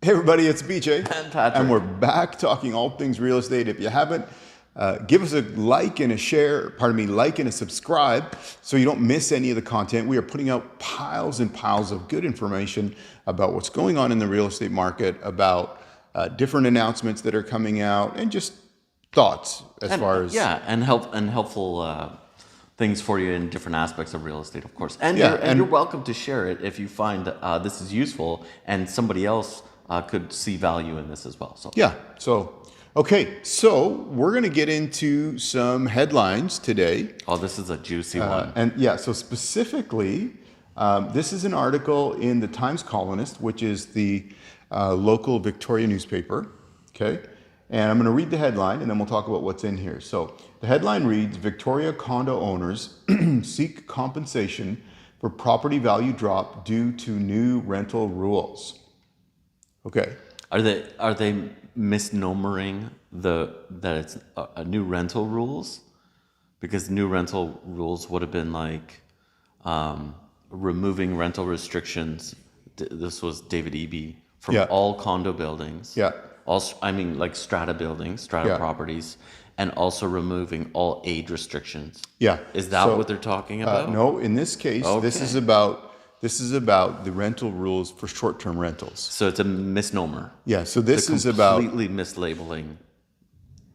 Hey everybody, it's BJ. And Patrick. And we're back talking all things real estate. If you haven't, give us a like and a share, like and a subscribe so you don't miss any of the content. We are putting out piles and piles of good information about what's going on in the real estate market, about different announcements that are coming out, and just thoughts and helpful things for you in different aspects of real estate, of course. And you're welcome to share it if you find this is useful and somebody else could see value in this as well. So we're going to get into some headlines today. Oh, this is a juicy one. So specifically, this is an article in the Times Colonist, which is the local Victoria newspaper. Okay. And I'm going to read the headline and then we'll talk about what's in here. So the headline reads, Victoria condo owners seek compensation for property value drop due to new rental rules. Okay. Are they misnomering that it's a new rental rules? Because new rental rules would have been like removing rental restrictions. This was David Eby from all condo buildings. Yeah. Also, I mean, like strata buildings, strata properties, and also removing all age restrictions. Yeah. Is that what they're talking about? No, in this case, this is about the rental rules for short-term rentals. So it's a misnomer. Yeah. So this is about completely mislabeling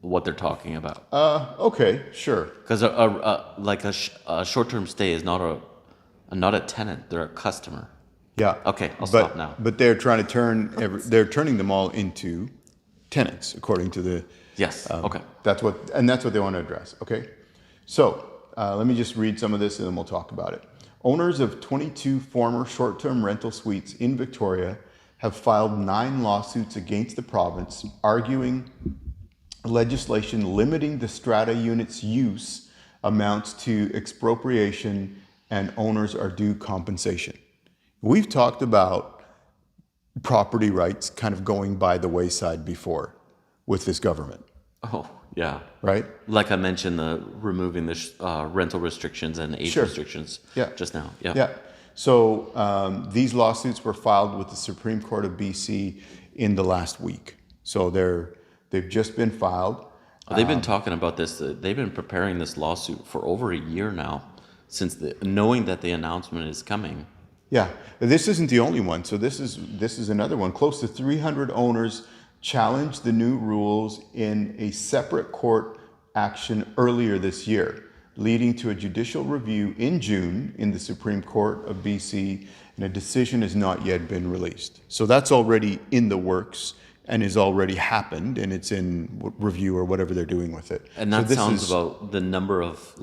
what they're talking about. Okay, sure. Because a short-term stay is not a tenant; they're a customer. Yeah. Okay, I'll stop now. But they're trying to they're turning them all into tenants, according to the. Yes. Okay. That's what they want to address. Okay. So let me just read some of this and then we'll talk about it. Owners of 22 former short-term rental suites in Victoria have filed 9 lawsuits against the province, arguing legislation limiting the strata units' use amounts to expropriation and owners are due compensation. We've talked about property rights kind of going by the wayside before with this government. Oh, yeah. Right? Like I mentioned, removing the rental restrictions and age restrictions just now. Yeah. Yeah. So these lawsuits were filed with the Supreme Court of B.C. in the last week. So they've just been filed. They've been talking about this. They've been preparing this lawsuit for over a year now, since knowing that the announcement is coming. Yeah, this isn't the only one. So this is another one. Close to 300 owners challenged the new rules in a separate court action earlier this year, leading to a judicial review in June in the Supreme Court of B.C. and a decision has not yet been released. So that's already in the works and has already happened, and it's in review or whatever they're doing with it. And that sounds about the number of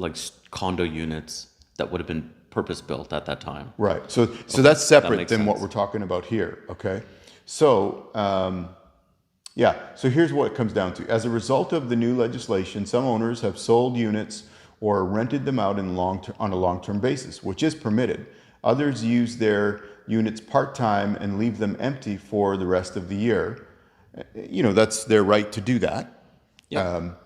condo units that would have been purpose-built at that time. Right. So that's separate than what we're talking about here. Okay. So so here's what it comes down to. As a result of the new legislation, some owners have sold units or rented them out on a long-term basis, which is permitted. Others use their units part-time and leave them empty for the rest of the year. That's their right to do that. Yep.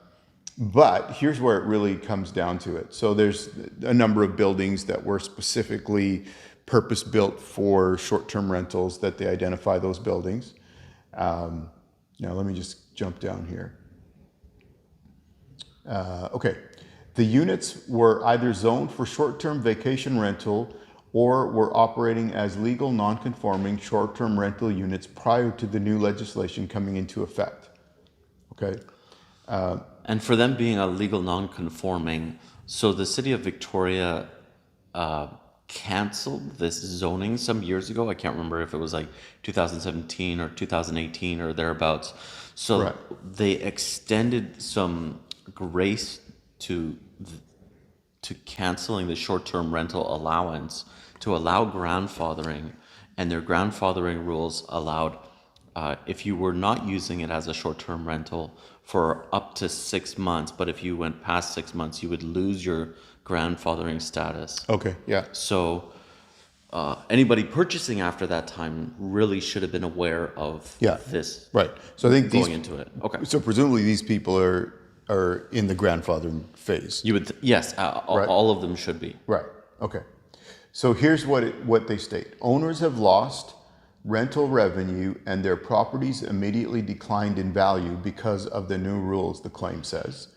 But here's where it really comes down to it. So there's a number of buildings that were specifically purpose-built for short-term rentals that they identify those buildings. Now let me just jump down here. Okay. The units were either zoned for short-term vacation rental or were operating as legal non-conforming short-term rental units prior to the new legislation coming into effect. Okay. And for them being a legal non-conforming, so the city of Victoria canceled this zoning some years ago. I can't remember if it was like 2017 or 2018 or thereabouts. So they extended some grace to canceling the short-term rental allowance to allow grandfathering, and their grandfathering rules allowed if you were not using it as a short-term rental for up to 6 months, but if you went past 6 months, you would lose your grandfathering status. Okay, yeah. So anybody purchasing after that time really should have been aware of this. Right. So I think going into it. Okay. So presumably these people are in the grandfathering phase. You would, yes, all of them should be. Right. Okay. So here's what they state. Owners have lost rental revenue and their properties immediately declined in value because of the new rules, the claim says.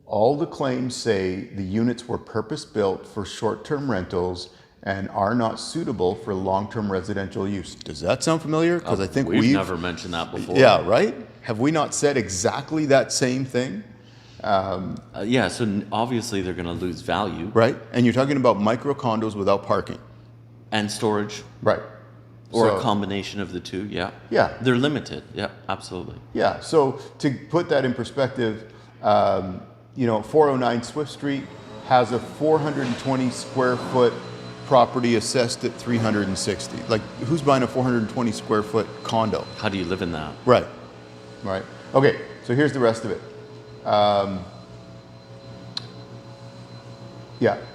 All the claims say the units were purpose-built for short-term rentals and are not suitable for long-term residential use. Does that sound familiar? Because I think we've never mentioned that before. Yeah, right? Have we not said exactly that same thing? Yeah, so obviously they're going to lose value. Right? And you're talking about micro condos without parking. And storage. Right. Or So- a combination of the two, yeah. Yeah. They're limited, yeah, absolutely. Yeah, so to put that in perspective, 409 Swift Street has a 420 square foot property assessed at 360. Like, who's buying a 420 square foot condo? How do you live in that? Right. Right. Okay, so here's the rest of it.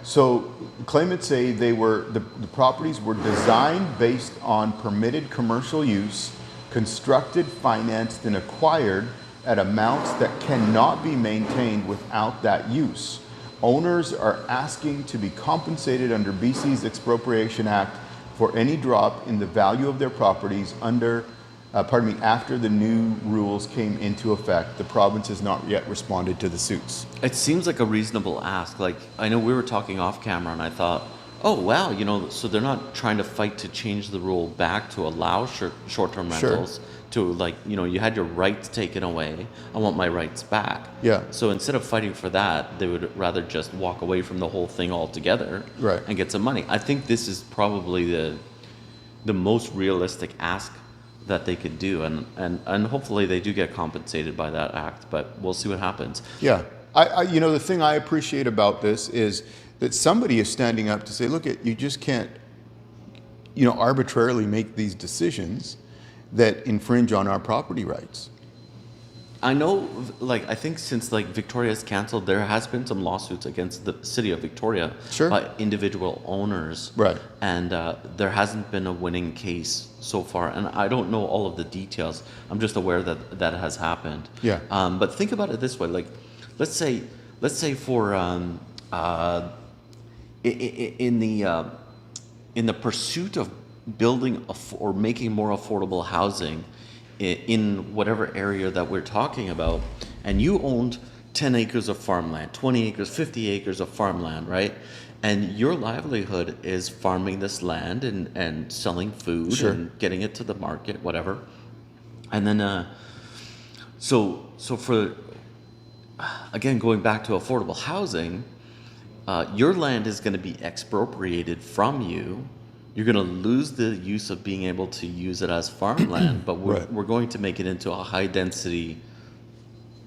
So claimants say the properties were designed based on permitted commercial use, constructed, financed, and acquired at amounts that cannot be maintained without that use. Owners are asking to be compensated under BC's Expropriation Act for any drop in the value of their properties after the new rules came into effect. The province has not yet responded to the suits. It seems like a reasonable ask. Like, I know we were talking off camera and I thought, oh, wow, so they're not trying to fight to change the rule back to allow short-term rentals. To you had your rights taken away. I want my rights back. Yeah. So instead of fighting for that, they would rather just walk away from the whole thing altogether. Right. And get some money. I think this is probably the most realistic ask that they could do, and hopefully they do get compensated by that act. But we'll see what happens. Yeah. The thing I appreciate about this is that somebody is standing up to say, look, you just can't, arbitrarily make these decisions that infringe on our property rights. I know, I think since Victoria's canceled, there has been some lawsuits against the city of Victoria by individual owners. Right. And there hasn't been a winning case so far. And I don't know all of the details. I'm just aware that has happened. Yeah. But think about it this way. Let's say for in the pursuit of building or making more affordable housing in whatever area that we're talking about, and you owned 10 acres of farmland, 20 acres, 50 acres of farmland, right? And your livelihood is farming this land and selling food and getting it to the market, whatever. And then, so for, again, going back to affordable housing, your land is going to be expropriated from you. You're going to lose the use of being able to use it as farmland, but we're going to make it into a high density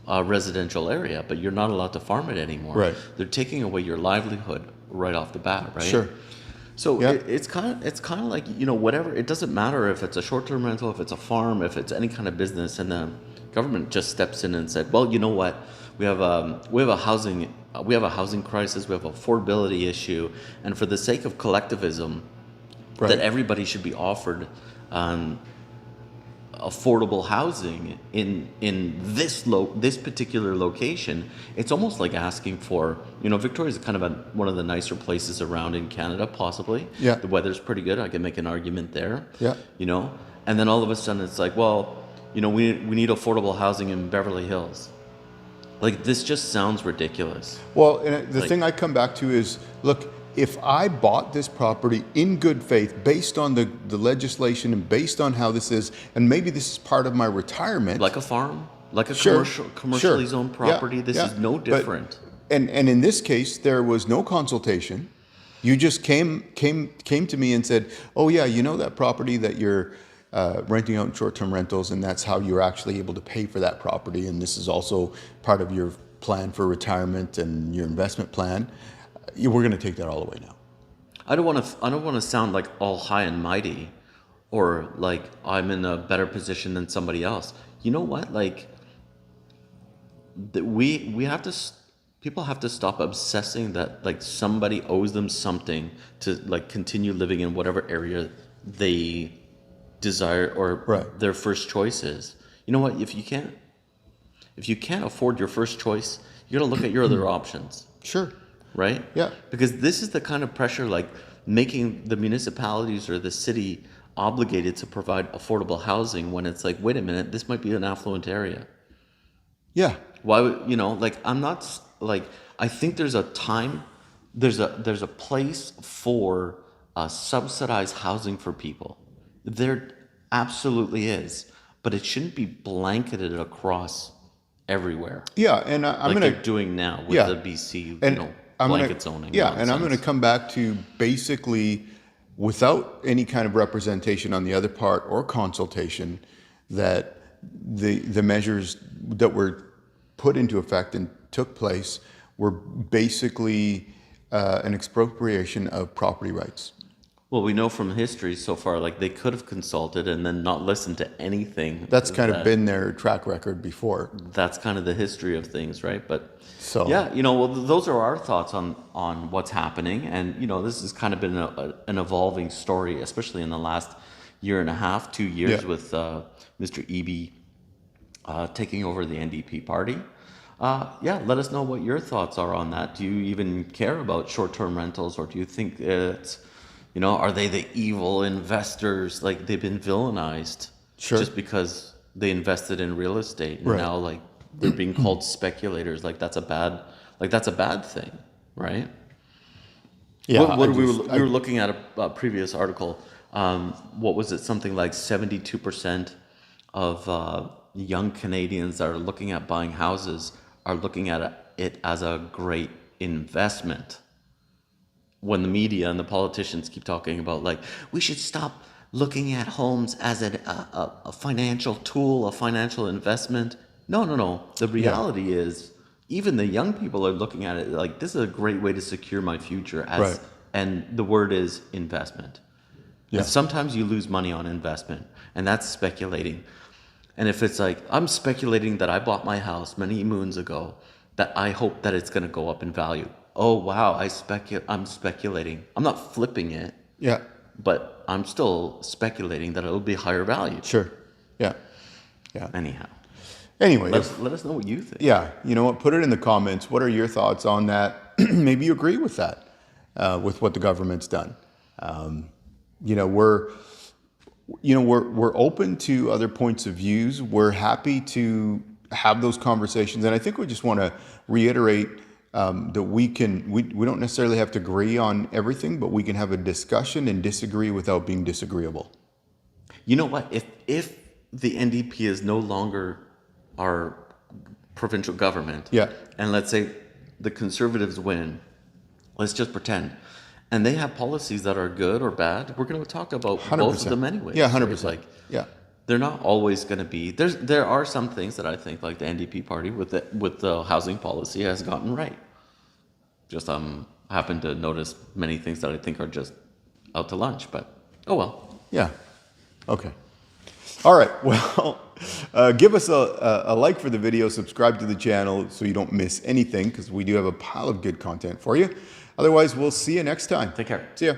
residential area, but you're not allowed to farm it anymore. Right. They're taking away your livelihood right off the bat, right? Sure. So it's kind of like, whatever, it doesn't matter if it's a short-term rental, if it's a farm, if it's any kind of business, and the government just steps in and said, well, you know what? We have a housing crisis, we have an affordability issue, and for the sake of collectivism, that everybody should be offered affordable housing in this particular location. It's almost like asking for, Victoria is kind of one of the nicer places around in Canada, possibly. Yeah. The weather's pretty good. I can make an argument there. Yeah. And then all of a sudden it's like, well, we need affordable housing in Beverly Hills. This just sounds ridiculous. Well, and the thing I come back to is, look, if I bought this property in good faith, based on the legislation and based on how this is, and maybe this is part of my retirement. Like a farm, like a commercially zoned property, this is no different. But, and in this case, there was no consultation. You just came to me and said, oh yeah, that property that you're renting out in short-term rentals, and that's how you're actually able to pay for that property, and this is also part of your plan for retirement and your investment plan. We're going to take that all away now. I don't want to sound like all high and mighty, or like I'm in a better position than somebody else. You know what? People have to stop obsessing that somebody owes them something to continue living in whatever area they desire or their first choice is. You know what? If you can't afford your first choice, you got to look at your other options. Sure. Right? Yeah. Because this is the kind of pressure making the municipalities or the city obligated to provide affordable housing when it's like, wait a minute, this might be an affluent area. Yeah. Why would, like, I'm not like, I think there's a time, there's a place for subsidized housing for people. There absolutely is, but it shouldn't be blanketed across everywhere. Yeah, and I'm Like going they're doing now with yeah. the BC, and blanket zoning. Yeah, and I'm nonsense. going to come back to basically, without any kind of representation on the other part or consultation, that the measures that were put into effect and took place were basically an expropriation of property rights. Well, we know from history so far, like they could have consulted and then not listened to anything. That's kind of been their track record before. That's kind of the history of things, right? But So yeah, well, those are our thoughts on what's happening, and this has kind of been an evolving story, especially in the last year and a half, 2 years, Yeah. with Mr. Eby taking over the NDP party. Yeah, let us know what your thoughts are on that. Do you even care about short-term rentals, or do you think it's, are they the evil investors? Like they've been villainized just because they invested in real estate, and now like they're being called speculators. Like that's a bad thing, right? yeah, We were looking at a previous article. What was it? Something like 72% of young Canadians that are looking at buying houses are looking at it as a great investment. When the media and the politicians keep talking about, like, we should stop looking at homes as a financial tool, a financial investment. No. The reality is, even the young people are looking at it like, this is a great way to secure my future. And the word is investment. Yeah. And sometimes you lose money on investment, and that's speculating. And if it's like, I'm speculating that I bought my house many moons ago, that I hope that it's going to go up in value. Oh, wow, I'm speculating. I'm not flipping it. Yeah. But I'm still speculating that it'll be higher value. Sure. Yeah. Yeah. Anyhow. Anyway, let us know what you think. yeah, you know what? Put it in the comments. What are your thoughts on that? Maybe you agree with that, with what the government's done. We're open to other points of views. We're happy to have those conversations, and I think we just want to reiterate that we don't necessarily have to agree on everything, but we can have a discussion and disagree without being disagreeable. You know what? If the NDP is no longer our provincial government, and let's say the Conservatives win, let's just pretend, and they have policies that are good or bad, we're going to talk about 100%. both of them anyway. Yeah, 100%. Right? Like, yeah. They're not always going to be. There are some things that I think, like the NDP party with the housing policy, has gotten right. Just happen to notice many things that I think are just out to lunch, but oh well. Yeah. Okay. All right. Well, give us a like for the video, subscribe to the channel so you don't miss anything, because we do have a pile of good content for you. Otherwise, we'll see you next time. Take care. See ya.